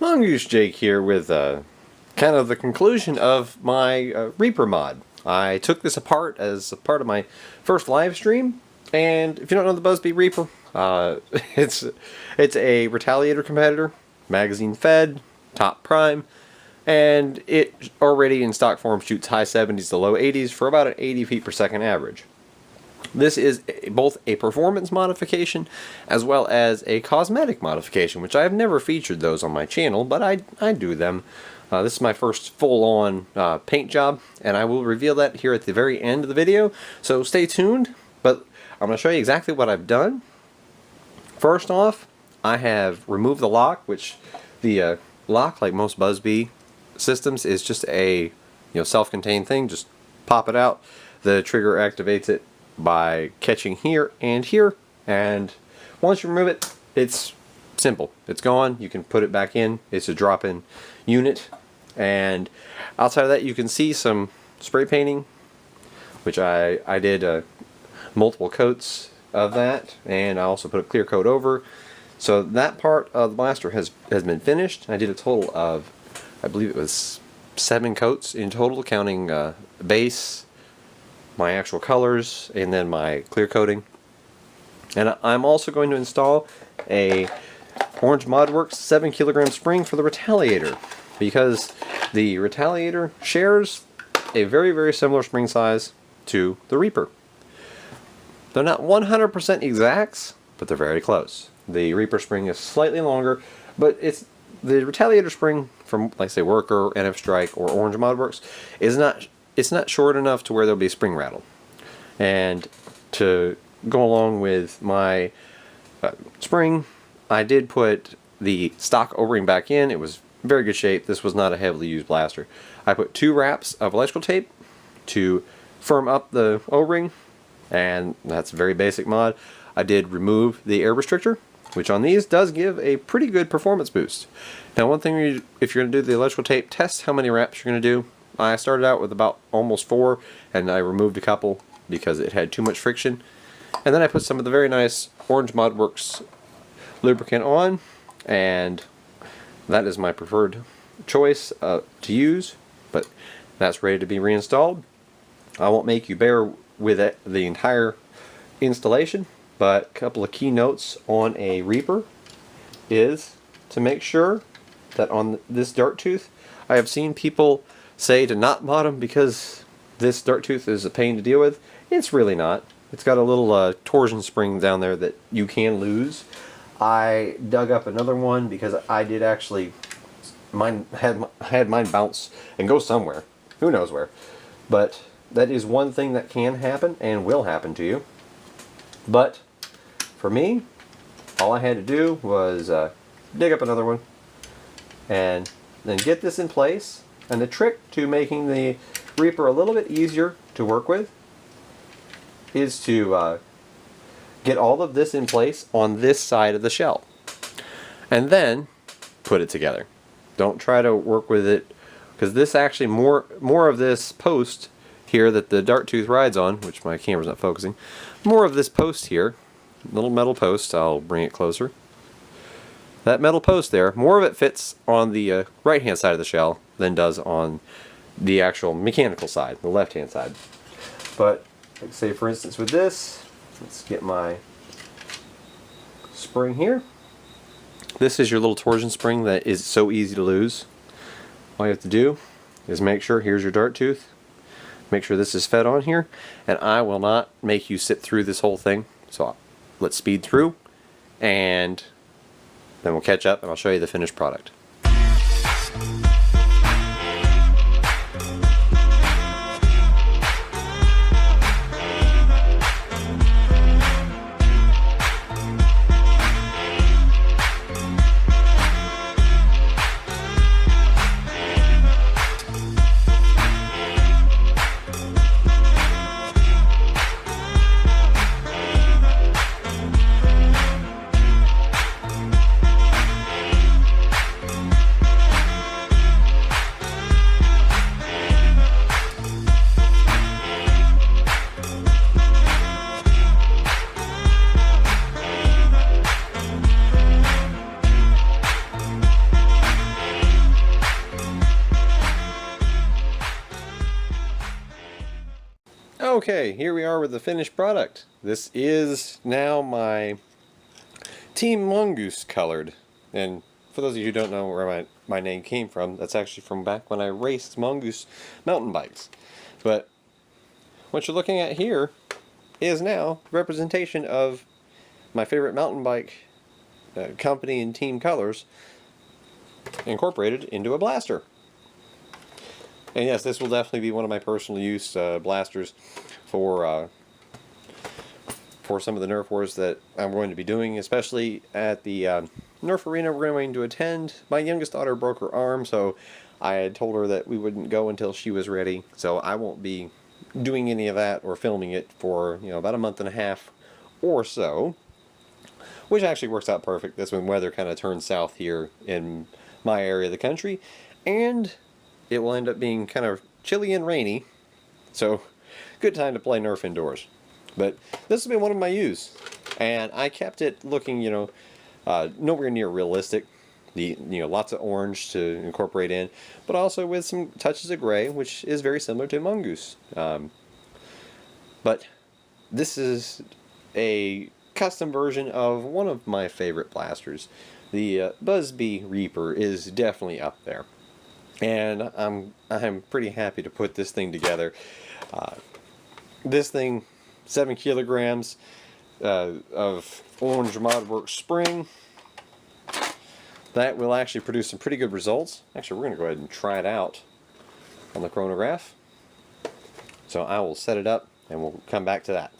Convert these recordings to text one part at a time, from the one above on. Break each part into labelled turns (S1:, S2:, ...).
S1: Mongoose Jake here with kind of the conclusion of my Reaper mod. I took this apart as a part of my first live stream, and if you don't know the Busby Reaper, it's a Retaliator competitor, magazine fed, top prime, and it already in stock form shoots high 70s to low 80s for about an 80 feet per second average. This is both a performance modification as well as a cosmetic modification, which I have never featured those on my channel, but I do them. This is my first full-on paint job, and I will reveal that here at the very end of the video, so stay tuned. But I'm going to show you exactly what I've done. First off, I have removed the lock, which the lock, like most Busby systems, is just a self-contained thing. Just pop it out. The trigger activates it by catching here, and once you remove it, it's simple. It's gone. You can put it back in. It's a drop-in unit, and outside of that you can see some spray painting, which I did multiple coats of that, and I also put a clear coat over. So that part of the blaster has been finished. I did a total of, I believe it was 7 coats in total, counting base, my actual colors, and then my clear coating. And I'm also going to install a Orange ModWorks 7 kilogram spring for the Retaliator, because the Retaliator shares a very similar spring size to the Reaper. They're not 100% exacts, but they're very close. The Reaper spring is slightly longer, but it's the Retaliator spring from, like, say, Worker, NF Strike, or Orange ModWorks is not. It's not short enough to where there'll be a spring rattle. And to go along with my spring, I did put the stock O-ring back in. It was in very good shape. This was not a heavily used blaster. I put 2 wraps of electrical tape to firm up the O-ring, and that's a very basic mod. I did remove the air restrictor, which on these does give a pretty good performance boost. Now, one thing, if you're going to do the electrical tape, test how many wraps you're going to do. I started out with about almost 4, and I removed a couple because it had too much friction. And then I put some of the very nice Orange ModWorks lubricant on, and that is my preferred choice to use, but that's ready to be reinstalled. I won't make you bear with it the entire installation, but a couple of key notes on a Reaper is to make sure that on this dart tooth, I have seen people say to not mod them because this dart tooth is a pain to deal with. It's really not. It's got a little torsion spring down there that you can lose. I dug up another one because I did actually, had mine bounce and go somewhere. Who knows where. But that is one thing that can happen and will happen to you. But for me, all I had to do was dig up another one and then get this in place. And the trick to making the Reaper a little bit easier to work with is to get all of this in place on this side of the shell, and then put it together. Don't try to work with it, because this actually, more of this post here that the dart tooth rides on, which my camera's not focusing, more of this post here, little metal post, I'll bring it closer. That metal post there, more of it fits on the right hand side of the shell than does on the actual mechanical side, the left hand side. But like, say for instance with this, let's get my spring here. This is your little torsion spring that is so easy to lose. All you have to do is make sure, here's your dart tooth, make sure this is fed on here, and I will not make you sit through this whole thing, so let's speed through, and then we'll catch up and I'll show you the finished product. Okay, here we are with the finished product. This is now my Team Mongoose colored. And for those of you who don't know where my name came from, that's actually from back when I raced Mongoose mountain bikes. But what you're looking at here is now representation of my favorite mountain bike company and team colors incorporated into a blaster. And yes, this will definitely be one of my personal use blasters for some of the Nerf wars that I'm going to be doing, especially at the Nerf arena we're going to attend. My youngest daughter broke her arm, so I had told her that we wouldn't go until she was ready. So I won't be doing any of that or filming it for about a month and a half or so, which actually works out perfect. That's when weather kind of turns south here in my area of the country, and it will end up being kind of chilly and rainy, so good time to play Nerf indoors. But this has been one of my use, and I kept it looking, nowhere near realistic. Lots of orange to incorporate in, but also with some touches of gray, which is very similar to Mongoose. But this is a custom version of one of my favorite blasters. The Busby Reaper is definitely up there. And I'm pretty happy to put this thing together. This thing, 7 kilograms of Orange Modworks spring. That will actually produce some pretty good results. Actually, we're going to go ahead and try it out on the chronograph. So I will set it up and we'll come back to that.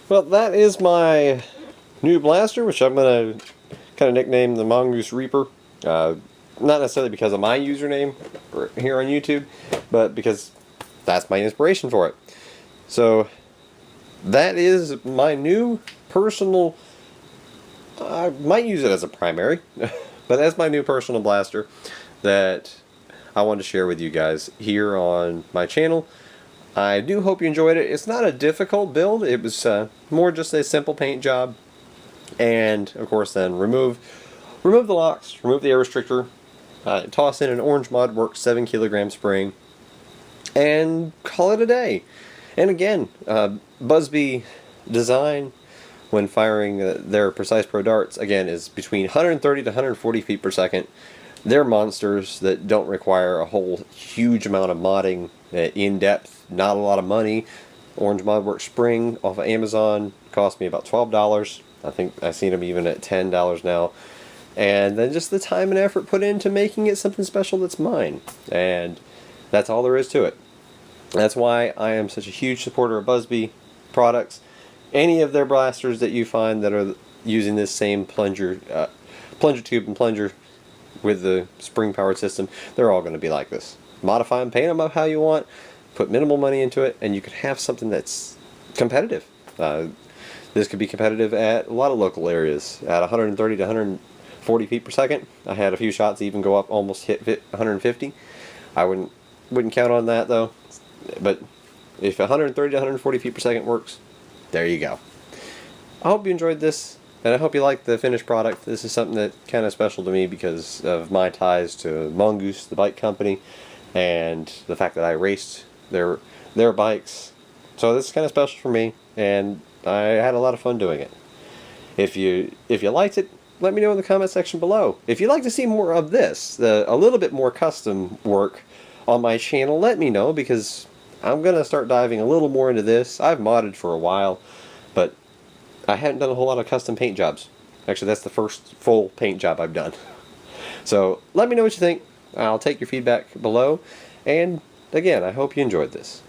S1: Well, that is my new blaster, which I'm going to kind of nickname the Mongoose Reaper. Not necessarily because of my username here on YouTube, but because that's my inspiration for it. So that is my new personal, I might use it as a primary, but as my new personal blaster that I wanted to share with you guys here on my channel. I do hope you enjoyed it. It's not a difficult build. It was more just a simple paint job. And, of course, then remove the locks, remove the air restrictor, toss in an Orange Modworks 7 kilogram spring, and call it a day. And again, Busby design when firing their Precise Pro darts, again, is between 130 to 140 feet per second. They're monsters that don't require a whole huge amount of modding in depth, not a lot of money. Orange Modworks spring off of Amazon cost me about $12. I think I've seen them even at $10 now. And then just the time and effort put into making it something special that's mine. And that's all there is to it. That's why I am such a huge supporter of Busby products. Any of their blasters that you find that are using this same plunger tube and plunger with the spring powered system, they're all going to be like this. Modify them, paint them up how you want, put minimal money into it, and you could have something that's competitive. This could be competitive at a lot of local areas at 130 to 140 feet per second. I had a few shots even go up, almost hit 150. I wouldn't count on that though. But if 130 to 140 feet per second works, there you go. I hope you enjoyed this, and I hope you liked the finished product. This is something that's kind of special to me because of my ties to Mongoose, the bike company, and the fact that I raced their bikes. So this is kind of special for me, and I had a lot of fun doing it. If you liked it, let me know in the comment section below. If you'd like to see more of this, a little bit more custom work on my channel, let me know, because I'm going to start diving a little more into this. I've modded for a while, but I haven't done a whole lot of custom paint jobs. Actually, that's the first full paint job I've done. So let me know what you think. I'll take your feedback below. And again, I hope you enjoyed this.